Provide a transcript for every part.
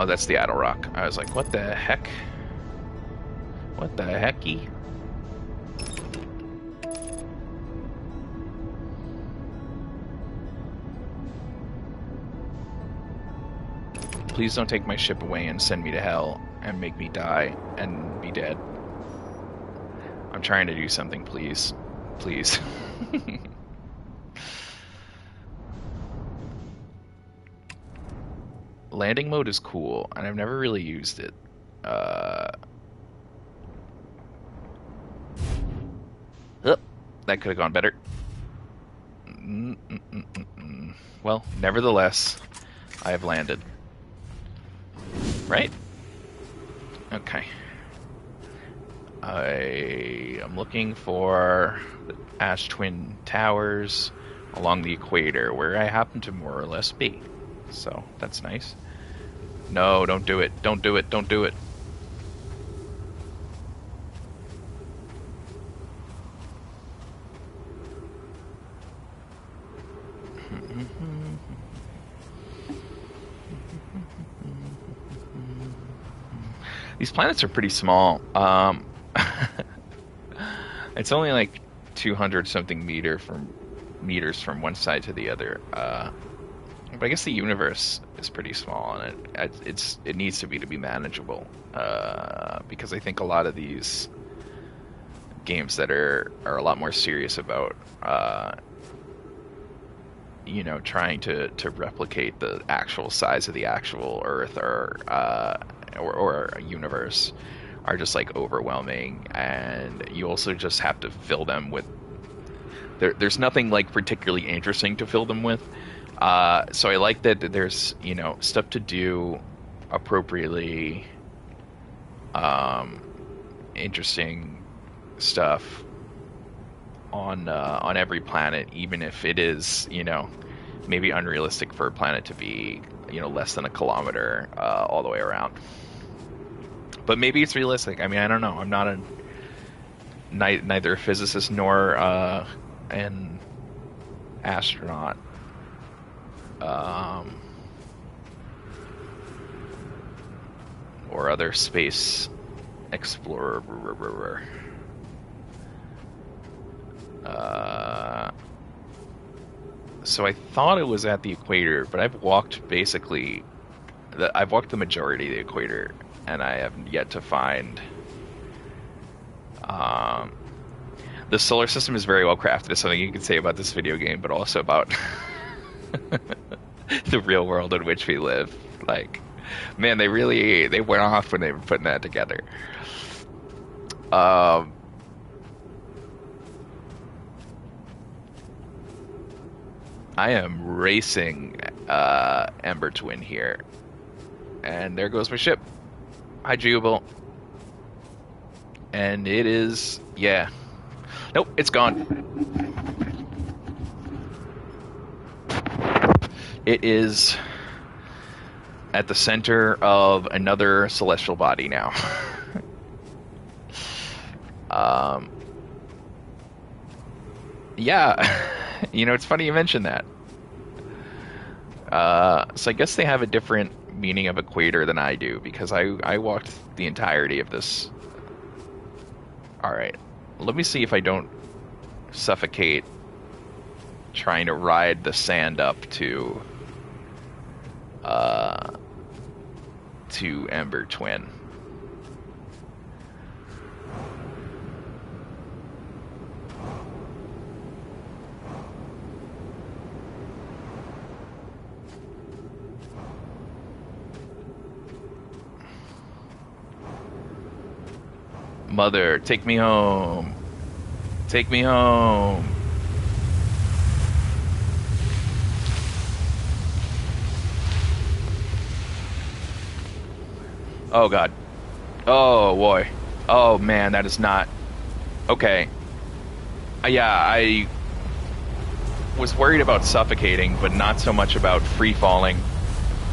Oh, that's the Idle Rock. I was like, what the heck? What the hecky? Please don't take my ship away and send me to hell and make me die and be dead. I'm trying to do something, please. Please. Landing mode is cool, and I've never really used it. That could have gone better. Well, nevertheless, I have landed. Right? Okay. I am looking for the Ash Twin Towers along the equator, where I happen to more or less be. So, that's nice. No, don't do it. Don't do it. Don't do it. These planets are pretty small. It's only like 200 something meters from one side to the other. But I guess the universe is pretty small, and it needs to be manageable. Because I think a lot of these games that are a lot more serious about trying to replicate the actual size of the actual Earth or a universe are just like overwhelming, and you also just have to fill them with. There's nothing like particularly interesting to fill them with. So I like that there's stuff to do appropriately, interesting stuff on every planet, even if it is maybe unrealistic for a planet to be less than a kilometer all the way around. But maybe it's realistic. I mean, I don't know. I'm not neither a physicist nor an astronaut. Or other space explorer. So I thought it was at the equator, but I've walked the majority of the equator, and I have yet to find. The solar system is very well crafted. Is something you can say about this video game, but also about the real world in which we live. Like, man, they went off when they were putting that together. I am racing Ember Twin here, and there goes my ship. Hi, Jubal. And it is, yeah. Nope, it's gone. It is at the center of another celestial body now. Yeah, it's funny you mentioned that. So I guess they have a different meaning of equator than I do, because I walked the entirety of this. Alright, let me see if I don't suffocate trying to ride the sand up to Ember Twin. Mother, take me home. Take me home. Oh, God. Oh, boy. Oh, man, that is not... Okay. Yeah, I was worried about suffocating, but not so much about free-falling.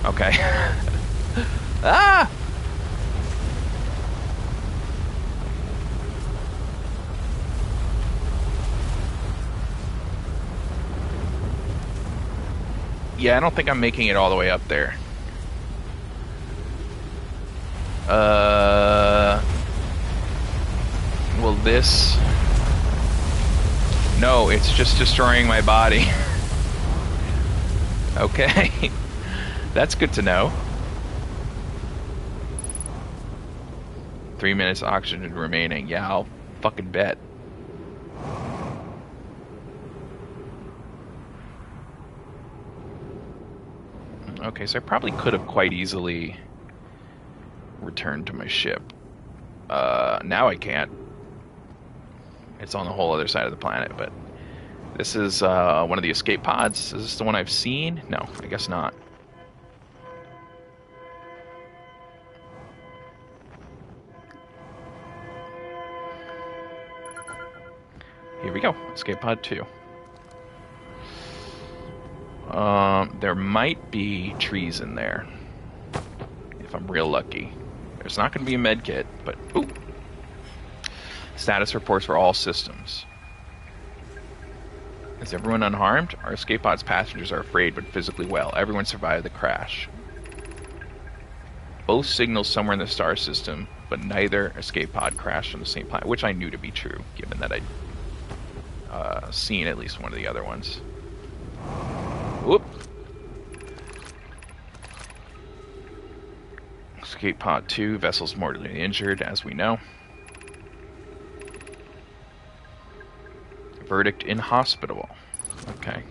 Okay. Ah! Yeah, I don't think I'm making it all the way up there. Will this... No, it's just destroying my body. Okay. That's good to know. 3 minutes oxygen remaining. Yeah, I'll fucking bet. Okay, so I probably could have quite easily returned to my ship. Now I can't. It's on the whole other side of the planet, but this is one of the escape pods. Is this the one I've seen? No, I guess not. Here we go. Escape pod 2. There might be trees in there. If I'm real lucky. There's not going to be a med kit, but... Ooh! Status reports for all systems. Is everyone unharmed? Our escape pod's passengers are afraid but physically well. Everyone survived the crash. Both signals somewhere in the star system, but neither escape pod crashed on the same planet, which I knew to be true, given that I'd seen at least one of the other ones. Whoop! Escape pod 2, vessels mortally injured, as we know. Verdict inhospitable. Okay.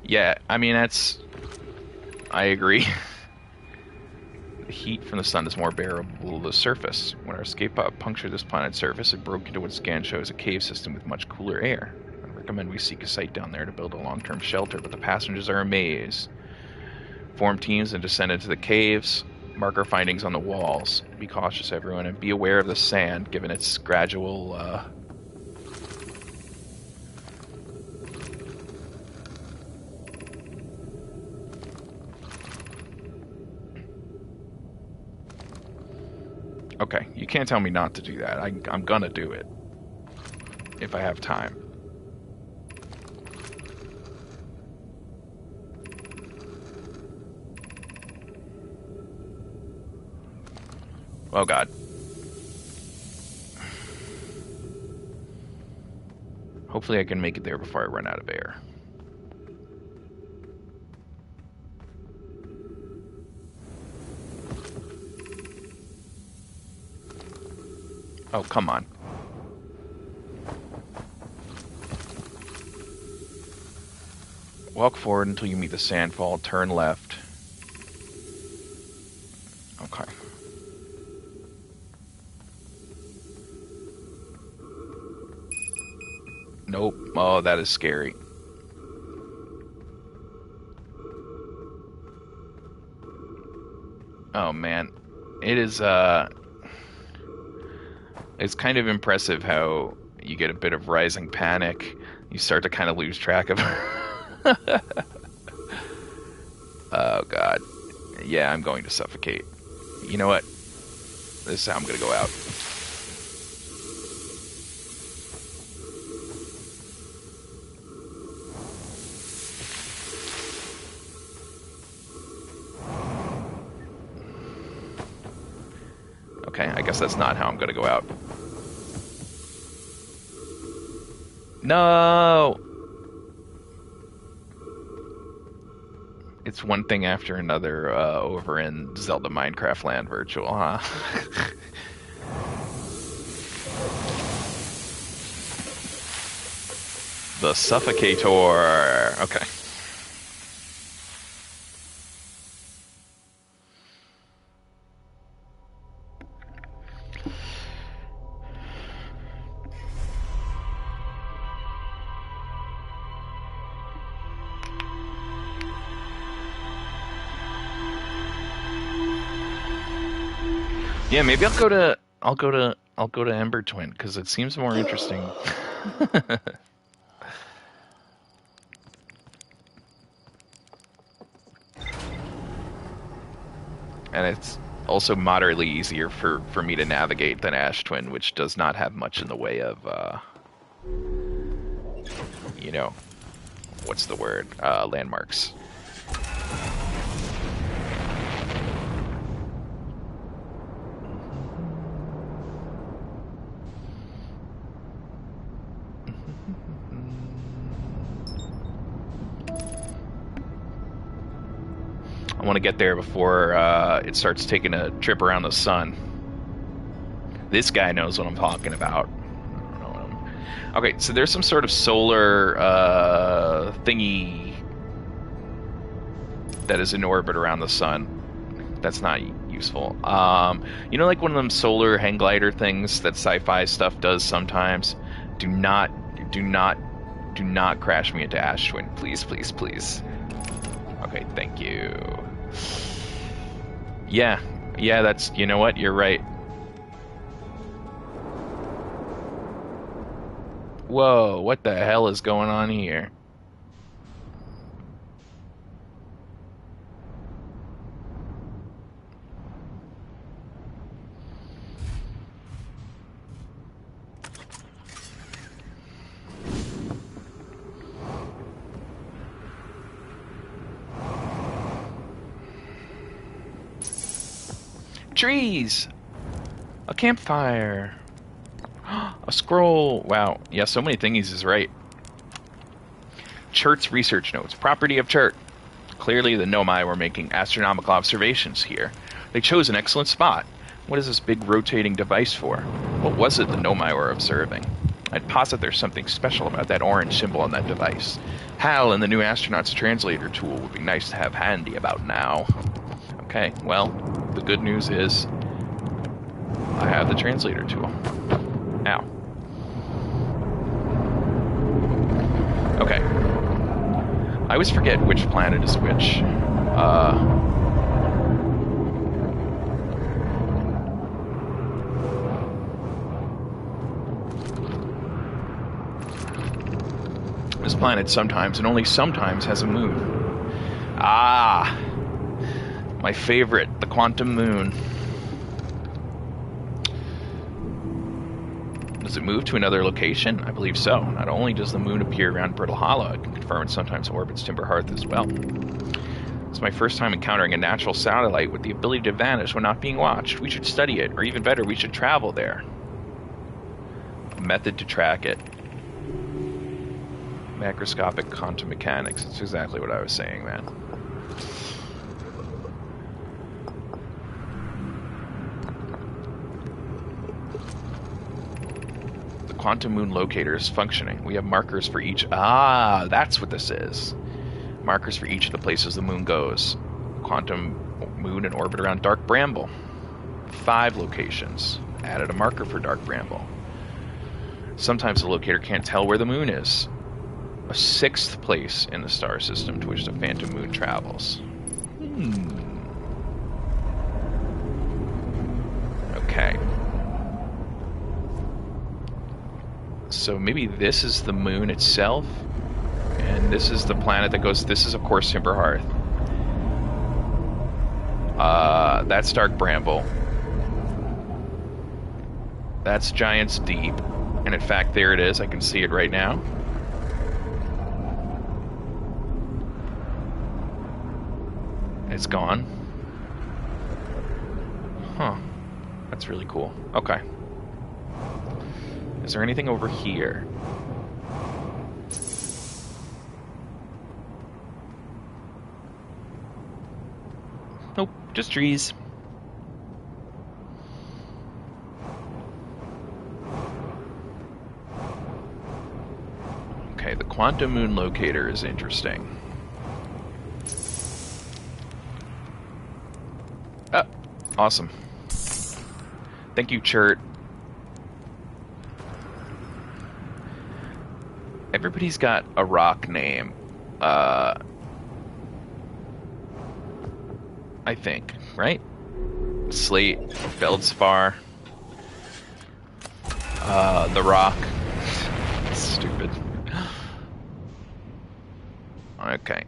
Yeah, I mean, that's... I agree. The heat from the sun is more bearable to the surface. When our escape pod punctured this planet's surface, it broke into what scan shows a cave system with much cooler air. I recommend we seek a site down there to build a long-term shelter, but the passengers are amazed. Form teams and descend into the caves. Mark our findings on the walls. Be cautious, everyone, and be aware of the sand, given its gradual, Okay, you can't tell me not to do that. I'm gonna do it. If I have time. Oh god. Hopefully I can make it there before I run out of air. Oh, come on. Walk forward until you meet the sandfall. Turn left. Okay. Nope. Oh, that is scary. Oh, man. It is, it's kind of impressive how you get a bit of rising panic. You start to kind of lose track of... Oh, God. Yeah, I'm going to suffocate. You know what? This is how I'm going to go out. Okay, I guess that's not how I'm going to go out. No! It's one thing after another over in Zelda Minecraft Land Virtual, huh? The Suffocator. Okay. Yeah, maybe I'll go to Ember Twin because it seems more interesting. And it's also moderately easier for me to navigate than Ash Twin, which does not have much in the way of you know, what's the word? Landmarks. want to get there before it starts taking a trip around the sun. This guy knows what I'm talking about. I don't know what okay, so there's some sort of solar thingy that is in orbit around the sun. That's not useful. You know, like one of them solar hang glider things that sci-fi stuff does sometimes? Do not crash me into Ash Twin. Please, please, please. Okay, thank you. Yeah, that's, you know what? You're right. Whoa, what the hell is going on here? Trees! A campfire! A scroll! Wow, yeah, so many thingies is right. Chert's research notes. Property of Chert. Clearly the Nomai were making astronomical observations here. They chose an excellent spot. What is this big rotating device for? What was it the Nomai were observing? I'd posit there's something special about that orange symbol on that device. HAL and the new astronaut's translator tool would be nice to have handy about now. Okay, well, the good news is I have the translator tool. Ow. Okay. I always forget which planet is which. This planet sometimes, and only sometimes, has a moon. Ah! My favorite, the quantum moon. Does it move to another location? I believe so. Not only does the moon appear around Brittle Hollow, I can confirm it sometimes orbits Timber Hearth as well. It's my first time encountering a natural satellite with the ability to vanish when not being watched. We should study it, or even better, we should travel there. A method to track it. Macroscopic quantum mechanics. That's exactly what I was saying, man. Quantum moon locator is functioning. We have markers for each. Ah, that's what this is. Markers for each of the places the moon goes. Quantum moon in orbit around Dark Bramble. 5 locations. Added a marker for Dark Bramble. Sometimes the locator can't tell where the moon is. A 6th place in the star system to which the phantom moon travels. Okay. So maybe this is the moon itself, and this is the planet that goes. This is, of course, Timber Hearth. That's Dark Bramble. That's Giant's Deep, and in fact, there it is. I can see it right now. It's gone. Huh. That's really cool. Okay. Is there anything over here? Nope, just trees. Okay, the quantum moon locator is interesting. Oh, awesome. Thank you, Chert. Everybody's got a rock name, I think, right? Slate, Feldspar, the Rock. Stupid. Okay,